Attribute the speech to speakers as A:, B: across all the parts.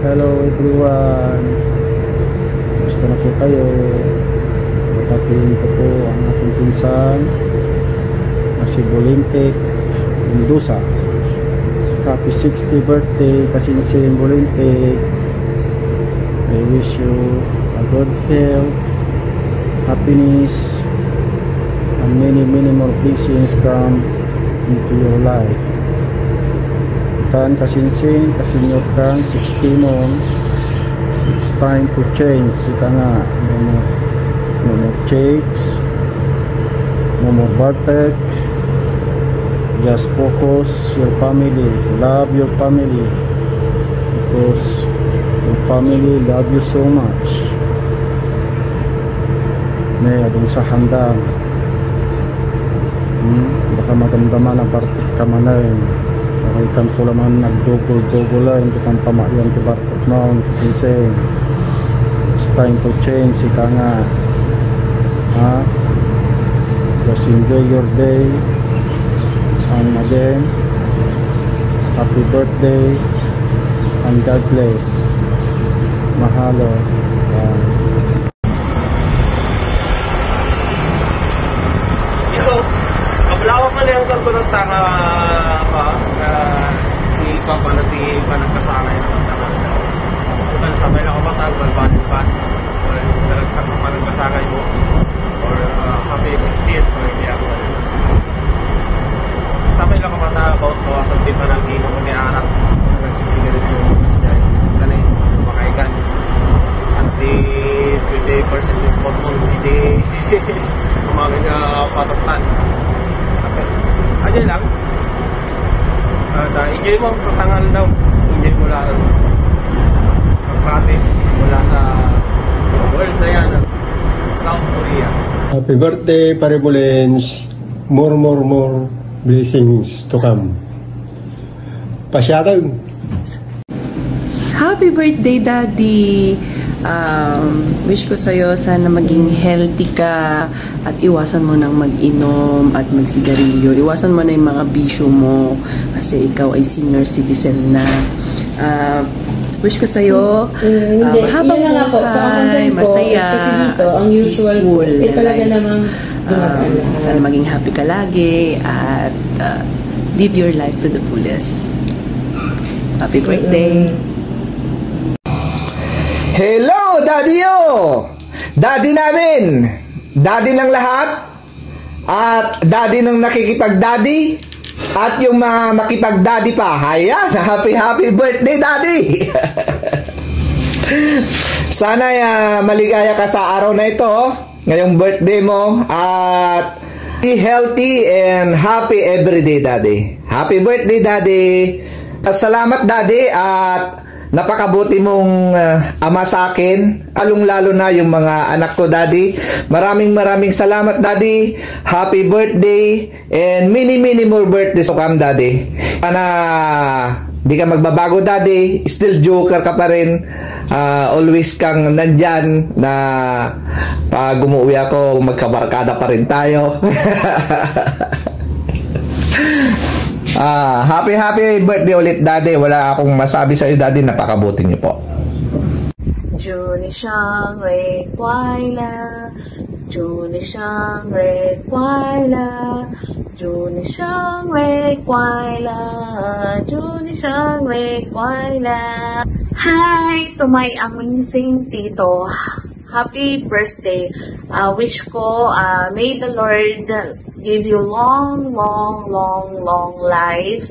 A: Hello everyone. Gusto na po kayo. Papatiin ko po ang ating pinsan na si Bolintik Mendoza. Happy 60th birthday Kasinsin Bolintik. I wish you a good health, happiness, and many more blessings come into your life. Tan Kasinsin, kasinyor kang 60 mo. It's time to change. Ika nga, no more checks, no more bartek. Just focus your family, love your family, because your family love you so much. May adong sa handang baka magamdaman ang bartek kamanayin. Okay, kan po naman nagdugol-dugol lang, hindi kang pamayan ti bartek noon kasi it's time to change. Ika nga, just enjoy your day. And again, happy birthday and God bless. Mahalo.
B: Yo, kablawak ka na yung kalkutang ikaw pa na di panagkasangay ng tangan daw. Kung sabay na kamatag, balban-ban or nalagsak ka panagkasangay mo or happy 60th or hindi ako. Sabay lang kamata, bawas-bawasan din pa ng ginong mag-iarap nagsisigarit mo yung mga siya kanay, lumakaikan at di 20% discount mo hindi umagin na patatan sabi, ayun lang at enjoy mo ang katangal daw, enjoy mo lang pagpati mula sa world na yan South Korea.
C: Happy birthday Pare Bolens, more blessings to come. Pasyatan.
D: Happy birthday, Daddy! Wish ko sa'yo sana maging healthy ka at iwasan mo nang mag-inom at magsigarilyo. Iwasan mo na yung mga bisyo mo kasi ikaw ay senior citizen na. Wish ko sa'yo mahabang buhay, masaya,
E: dito, ang usual
D: peaceful
E: talaga
D: life.
E: namang
D: Sana maging happy ka lagi at live your life to the fullest. Happy birthday!
F: Hello, Daddy-o! Daddy namin! Daddy ng lahat at Daddy ng nakikipag-daddy at yung mga makipag-daddy pa. Ayan! Happy birthday, Daddy! Sana maligaya ka sa araw na ito, ngayong birthday mo, at be healthy and happy everyday, Daddy. Happy birthday, Daddy! Salamat, Daddy, at napakabuti mong ama sa akin, along-lalo na yung mga anak ko, Daddy. Maraming salamat, Daddy. Happy birthday and many more birthdays to come, Daddy. Sana di ka magbabago, Daddy. Still joker ka pa rin. Always kang nandyan na pag umuwi ako, magkabarkada pa rin tayo. Happy birthday ulit, Daddy. Wala akong masabi sa iyo, Daddy. Napakabuti niyo po.
G: 祝你生日快乐，祝你生日快乐，祝你生日快乐，祝你生日快乐。Hi to my amazing tito. Happy birthday. Wish ko may the Lord give you long life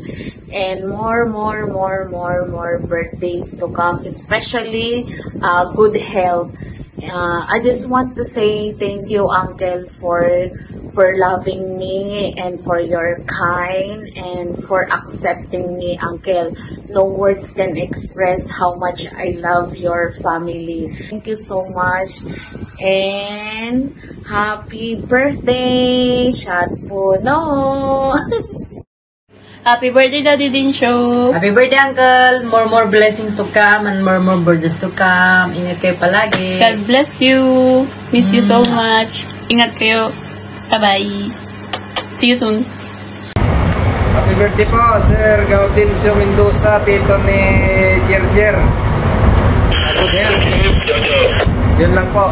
G: and more birthdays to come, especially good health. I just want to say thank you, Uncle, for loving me and for your kind and for accepting me, Uncle. No words can express how much I love your family. Thank you so much and happy birthday, Chat Puno!
H: Happy birthday, Daddy Dinsho!
E: Happy birthday, Uncle! More blessings to come and more birthdays to come. Ingat kayo palagi.
H: God bless you! Miss you so much. Ingat kayo. Bye-bye. See you soon.
F: Happy birthday po, Sir Gaudincio Mendoza, tito ni Jerjer. Yun lang po.